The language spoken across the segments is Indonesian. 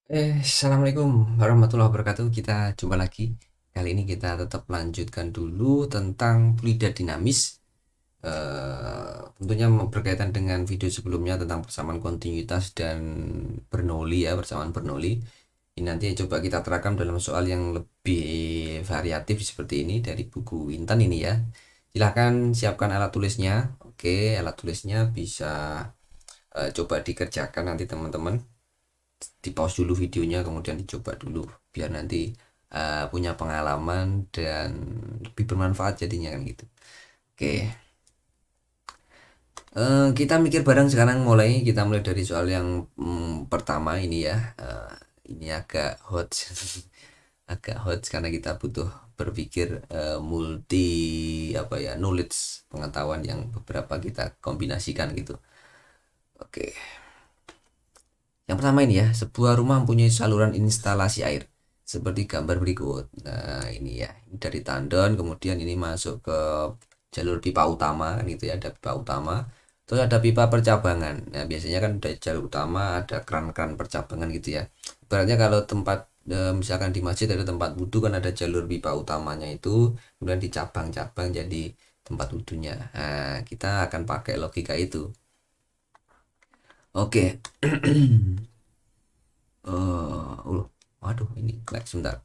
Assalamualaikum warahmatullahi wabarakatuh. Kita jumpa lagi. Kali ini kita tetap lanjutkan dulu tentang fluida dinamis. Tentunya berkaitan dengan video sebelumnya tentang persamaan kontinuitas dan Bernoulli ya, persamaan Bernoulli. Ini nanti coba kita terapkan dalam soal yang lebih variatif seperti ini dari buku Intan ini ya. Silahkan siapkan alat tulisnya. Oke, alat tulisnya bisa coba dikerjakan nanti teman-teman di pause dulu videonya kemudian dicoba dulu biar nanti punya pengalaman dan lebih bermanfaat jadinya kan gitu. Oke, kita mikir bareng sekarang, kita mulai dari soal yang pertama ini ya. Ini agak hot agak hot karena kita butuh berpikir multi apa ya, knowledge, pengetahuan yang beberapa kita kombinasikan gitu. Oke, yang pertama ini ya, sebuah rumah mempunyai saluran instalasi air seperti gambar berikut. Nah, ini ya, ini dari tandon, kemudian ini masuk ke jalur pipa utama kan gitu ya, ada pipa utama. Terus ada pipa percabangan. Nah, biasanya kan dari jalur utama ada keran-keran percabangan gitu ya. Ibaratnya kalau tempat misalkan di masjid ada tempat wudhu kan ada jalur pipa utamanya itu, kemudian dicabang-cabang jadi tempat wudhunya. Nah, kita akan pakai logika itu. Oke. Waduh, ini lag sebentar.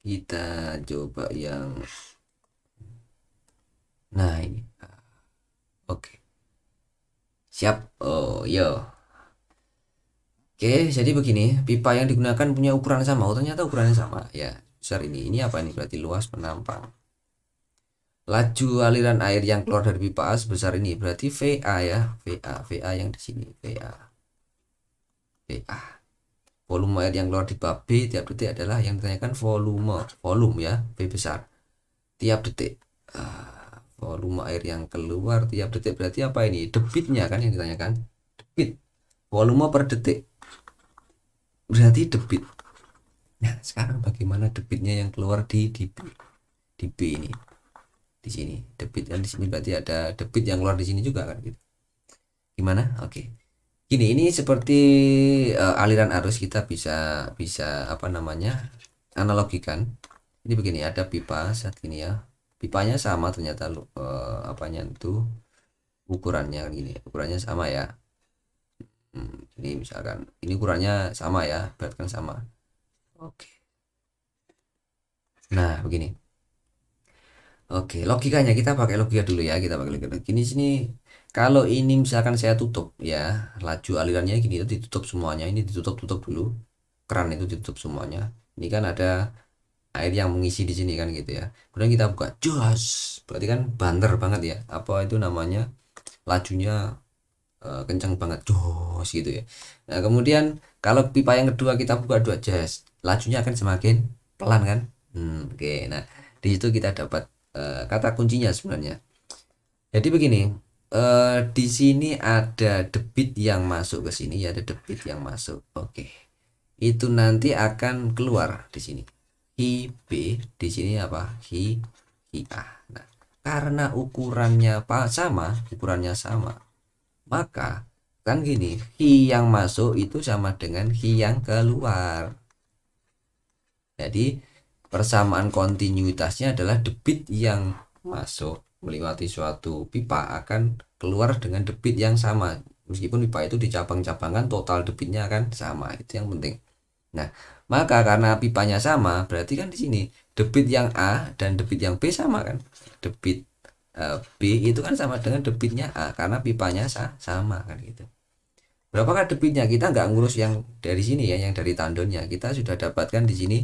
Kita coba yang, nah ini, oke, siap. Oh yo, oke. Jadi begini, pipa yang digunakan punya ukuran sama. Oh ternyata ukurannya sama ya. Besar ini. Ini apa ini? Berarti luas penampang. Laju aliran air yang keluar dari pipa A sebesar ini. Berarti VA ya, VA yang di sini. VA. Volume air yang keluar di pipa B tiap detik adalah yang ditanyakan volume ya, V besar. Tiap detik. Volume air yang keluar tiap detik berarti apa ini? Debitnya kan yang ditanyakan. Debit. Volume per detik. Berarti debit. Nah, sekarang bagaimana debitnya yang keluar di B ini? Di sini. Debit kan di sini berarti ada debit yang keluar di sini juga kan gitu. Gimana? Oke. Gini, ini seperti aliran arus kita bisa bisa apa namanya? Analogikan. Ini begini, ada pipa saat ini ya. Pipanya sama ternyata apanya itu ukurannya kan gini. Ukurannya sama ya. Ini misalkan ini ukurannya sama ya, berat kan sama. Oke. Nah, begini. Oke, logikanya kita pakai logika dulu ya, kita pakai logika. Gini sini, kalau ini misalkan saya tutup ya, laju alirannya gini itu ditutup semuanya, ini ditutup dulu, keran itu ditutup semuanya. Ini kan ada air yang mengisi di sini kan gitu ya. Kemudian kita buka, jos, berarti kan banter banget ya. Apa itu namanya? Lajunya kencang banget, jos gitu ya. Nah kemudian kalau pipa yang kedua kita buka dua jas, lajunya akan semakin pelan kan. Oke, nah di situ kita dapat kata kuncinya sebenarnya. Jadi begini, di sini ada debit yang masuk ke sini ya, ada debit yang masuk. Oke, itu nanti akan keluar di sini. I B, di sini apa? I A. Nah, karena ukurannya sama, maka kan gini, Hi yang masuk itu sama dengan Hi yang keluar. Jadi persamaan kontinuitasnya adalah debit yang masuk melewati suatu pipa akan keluar dengan debit yang sama. Meskipun pipa itu dicabang-cabangkan, total debitnya akan sama. Itu yang penting. Nah, maka karena pipanya sama, berarti kan di sini debit yang A dan debit yang B sama kan? Debit B itu kan sama dengan debitnya A karena pipanya sama kan gitu. Berapakah debitnya? Kita nggak ngurus yang dari sini ya, yang dari tandonnya. Kita sudah dapatkan di sini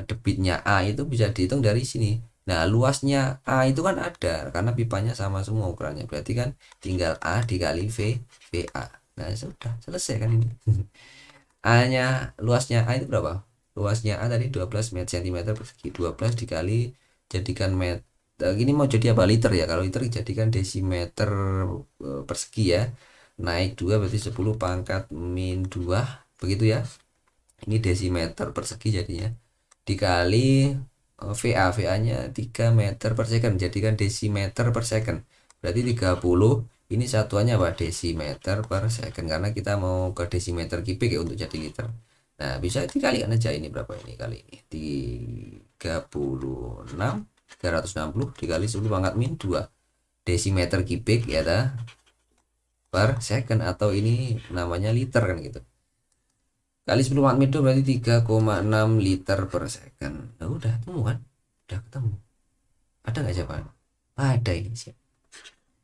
debitnya A itu bisa dihitung dari sini. Nah, luasnya A itu kan ada karena pipanya sama semua ukurannya. Berarti kan tinggal A dikali VA. Nah, sudah selesai kan ini. A-nya, luasnya A itu berapa? Luasnya A tadi 12 cm persegi. 12 dikali, jadikan meter. Gini mau jadi apa? Liter ya. Kalau liter jadikan desimeter persegi ya. Naik 2 berarti 10 pangkat min 2. Begitu ya. Ini desimeter persegi jadinya. Dikali VA nya 3 meter per second, jadikan desimeter per second. Berarti 30 Ini satuannya apa? Desimeter per second, karena kita mau ke desimeter kubik ya untuk jadi liter. Nah, bisa dikalikan aja, ini berapa ini kali ini? 36 360 dikali 10 pangkat min 2 desimeter kubik ya dah, per second, atau ini namanya liter kan gitu. Kali 10 pangkat min 2 berarti 3,6 liter per second. Nah, udah ketemu kan? Udah ketemu. Ada nggak jawaban? Ada ini siap.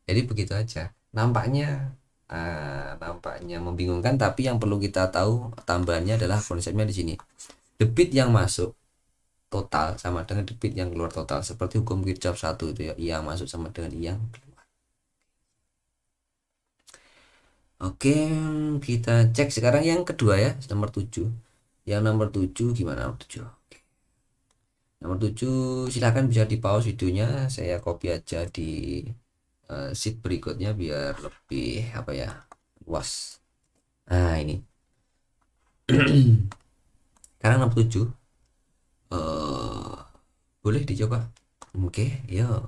Jadi begitu aja. Nampaknya membingungkan, tapi yang perlu kita tahu tambahannya adalah konsepnya di sini. Debit yang masuk total sama dengan debit yang keluar total, seperti hukum Kirchhoff 1 itu ya, I yang masuk sama dengan I yang keluar. Oke, kita cek sekarang yang kedua ya, nomor 7. Yang nomor 7 gimana? Nomor 7. Oke. Nomor 7 silahkan bisa di pause videonya, saya copy aja di sheet berikutnya biar lebih apa ya, luas. Nah, ini. Sekarang nomor 7. Boleh dicoba. Oke, yo.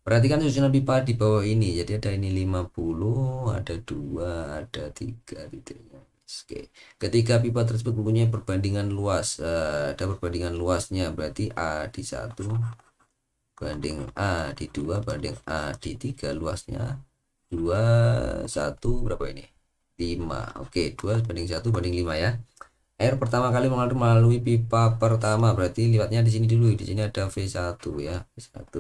Perhatikan susunan pipa di bawah ini. Jadi ada ini 50, ada 2, ada 3 titiknya. Oke. Ketika pipa tersebut mempunyai perbandingan luas, ada perbandingan luasnya, berarti A di 1 banding A di 2 banding A di 3, luasnya 2 1 berapa ini? 5. Oke, 2 banding 1 banding 5 ya. Air pertama kali mengalir melalui pipa pertama, berarti lihatnya di sini dulu. Di sini ada V1 ya, V1.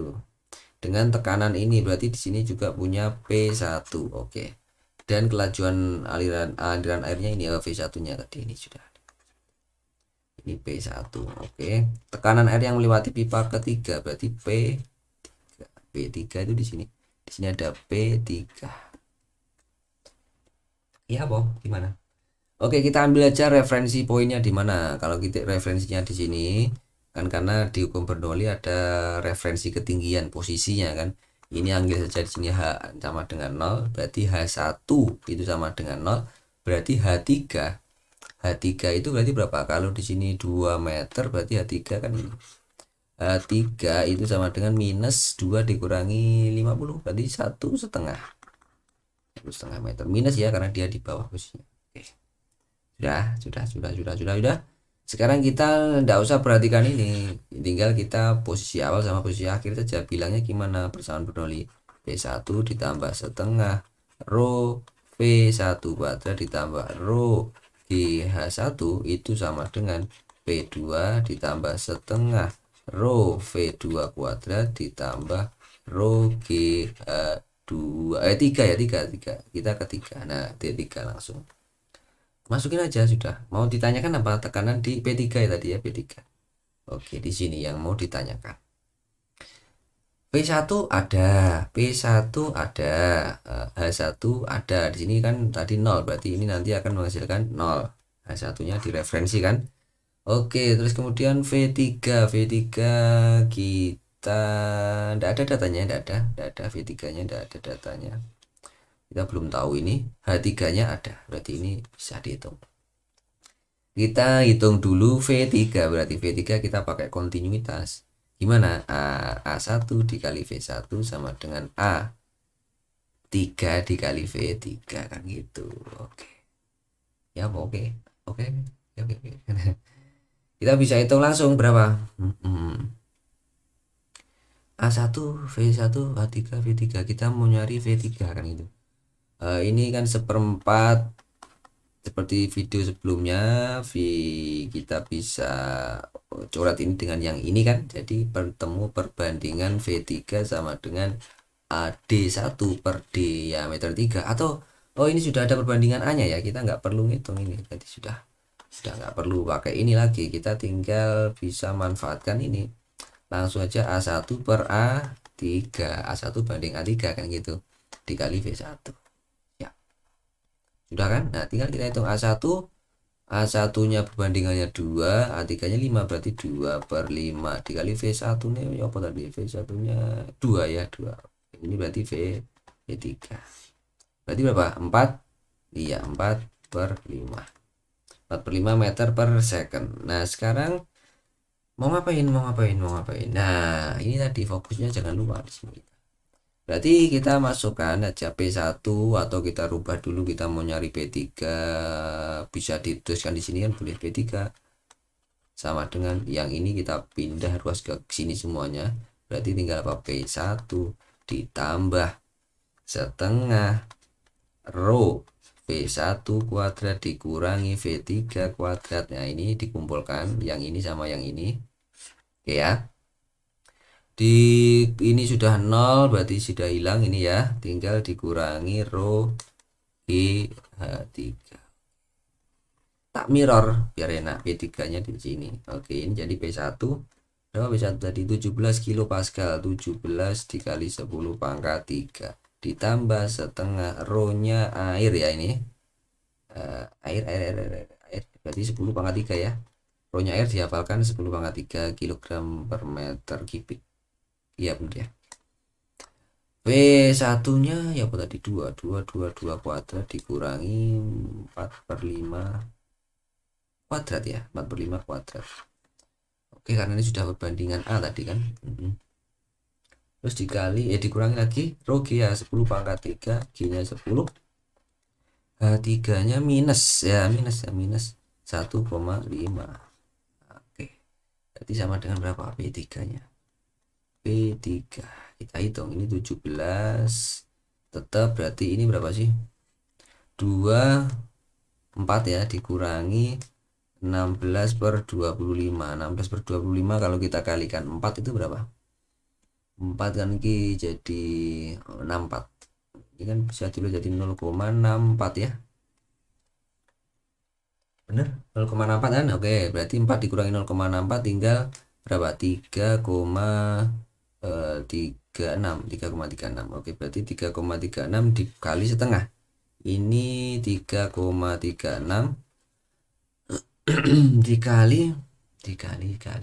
Dengan tekanan ini berarti di sini juga punya P1. Oke. Dan kelajuan aliran airnya ini V1-nya tadi ini sudah. Ini P1. Oke. Tekanan air yang melewati pipa ketiga berarti P3. P3 itu di sini. Di sini ada P3. Iya, Boh, gimana? Oke, kita ambil aja referensi poinnya di mana. Kalau kita referensinya di sini kan, karena di hukum Bernoulli ada referensi ketinggian posisinya kan. Ini ambil saja di sini H sama dengan 0, berarti H1 itu sama dengan 0, berarti H3 itu berarti berapa? Kalau di sini 2 meter berarti H3 kan ini. H3 itu sama dengan minus 2 dikurangi 50, berarti 1,5 meter. Minus ya, karena dia di bawah posisinya. Oke. Sudah. Sekarang kita tidak usah perhatikan ini, tinggal kita posisi awal sama posisi akhir saja. Bilangnya gimana? Persamaan Bernoulli P1 ditambah setengah rho V1 kuadrat ditambah rho GH1 itu sama dengan P2 ditambah setengah rho V2 kuadrat ditambah rho GH2 3 ya, 3 kita ketiga. Nah, T3 langsung masukin aja sudah. Mau ditanyakan apa? Tekanan di P3 ya tadi ya, P3. Oke, di sini yang mau ditanyakan. P1 ada, P1 ada, H1 ada. Di sini kan tadi 0, berarti ini nanti akan menghasilkan 0. H1-nya direferensi kan. Oke, terus kemudian V3 kita enggak ada datanya, enggak ada V3-nya, enggak ada datanya. Kita belum tahu ini. H3-nya ada, berarti ini bisa dihitung. Kita hitung dulu V3, berarti V3 kita pakai kontinuitas. Gimana? A1 dikali V1 sama dengan A3 dikali V3 kan gitu. Oke. Ya, oke. Kita bisa hitung langsung berapa? A1 V1 A3 V3. Kita mau nyari V3 kan gitu. Ini kan seperempat seperti video sebelumnya, kita bisa coret ini dengan yang ini kan, jadi bertemu perbandingan V3 sama dengan AD1 per diameter 3, atau ini sudah ada perbandingan A nya ya, kita nggak perlu ngitung ini, jadi sudah nggak perlu pakai ini lagi, kita tinggal bisa manfaatkan ini langsung aja A1 per A3, A1 banding A3 kan gitu, dikali V1. Sudah kan? Nah, tinggal kita hitung A1 nya perbandingannya 2, A3 nya 5, berarti 2 per 5 dikali V1 nya apa tadi? V1 nya 2 ya, 2. Ini berarti V3. Berarti berapa? 4? Iya, 4 per 5. 4 per 5 meter per second. Nah, sekarang mau ngapain? Nah, ini tadi fokusnya jangan lupa di sini. Berarti kita masukkan aja P1 atau kita rubah dulu, kita mau nyari P3 bisa dituliskan di sini kan, boleh P3 sama dengan yang ini kita pindah ruas ke sini semuanya. Berarti tinggal apa, P1 ditambah setengah rho V1 kuadrat dikurangi V3 kuadrat. Nah ini dikumpulkan yang ini sama yang ini. Oke ya. Di ini sudah 0 berarti sudah hilang ini ya. Tinggal dikurangi rho GH3. Tak mirror biar enak P3 nya di sini. Oke, ini jadi P1 berapa, P1 tadi 17 kilopascal, 17 dikali 10 pangkat 3 ditambah setengah rho nya air ya ini. Air berarti 10 pangkat 3 ya. Rho nya air dihafalkan 10 pangkat 3 kg per meter kubik. Iya benar ya. P1 nya ya apa tadi, 2 kuadrat dikurangi 4/5 kuadrat ya, 4/5 kuadrat. Oke, karena ini sudah perbandingan A tadi kan. Terus dikali dikurangi lagi rho G ya, 10 pangkat 3, G nya 10, H3 nya minus 1,5. Oke, berarti sama dengan berapa P3 nya, P3 kita hitung ini 17, tetap berarti ini berapa sih, 24 ya, dikurangi 16/25. 16/25 kalau kita kalikan 4 itu berapa, 4 kan ini jadi 64. Ini kan bisa dulu jadi 0,64 ya, bener 0,64 kan. Oke, berarti 4 dikurangi 0,64 tinggal berapa, 3,36. Oke, berarti 3,36 dikali setengah, ini 3,36 dikali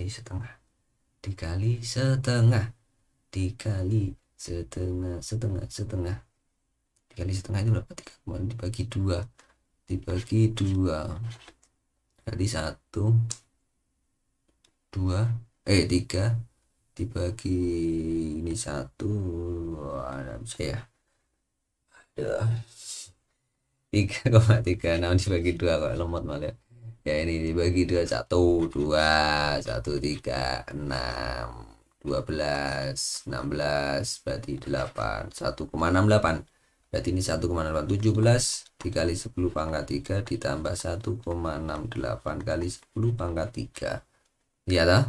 setengah dikali setengah itu berapa, 3, dibagi 2 berarti 1 2 3 dibagi ini 1, ada bisa ya, ada 3,36 dibagi 2 kok lemot malah ya, ini dibagi 2 1 3 6 12 16 berarti 8 1,68. Berarti ini 1,68, 17 dikali 10 pangkat 3 ditambah 1,68 kali 10 pangkat 3 ya toh.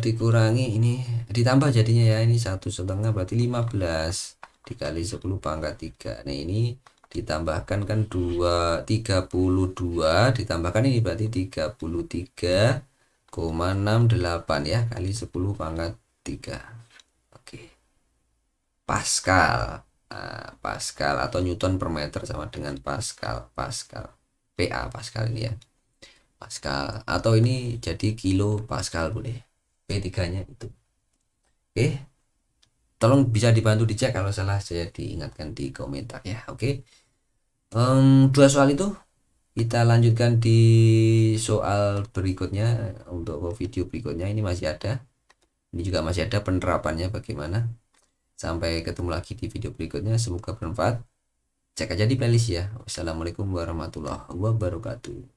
Dikurangi ini ditambah jadinya ya, ini 1,5 berarti 15 dikali 10 pangkat 3. Nah ini ditambahkan kan 32 ditambahkan ini berarti 33,68 ya kali 10 pangkat 3. Oke, Pascal. Pascal atau Newton per meter sama dengan Pascal PA Pascal ini ya, Pascal, atau ini jadi kilo Pascal boleh, P3 nya itu. Oke, tolong bisa dibantu dicek, kalau salah saya diingatkan di komentar ya. Oke, 2 soal itu kita lanjutkan di soal berikutnya. Untuk video berikutnya ini masih ada, ini juga masih ada penerapannya bagaimana. Sampai ketemu lagi di video berikutnya, semoga bermanfaat. Cek aja di playlist ya. Wassalamualaikum warahmatullahi wabarakatuh.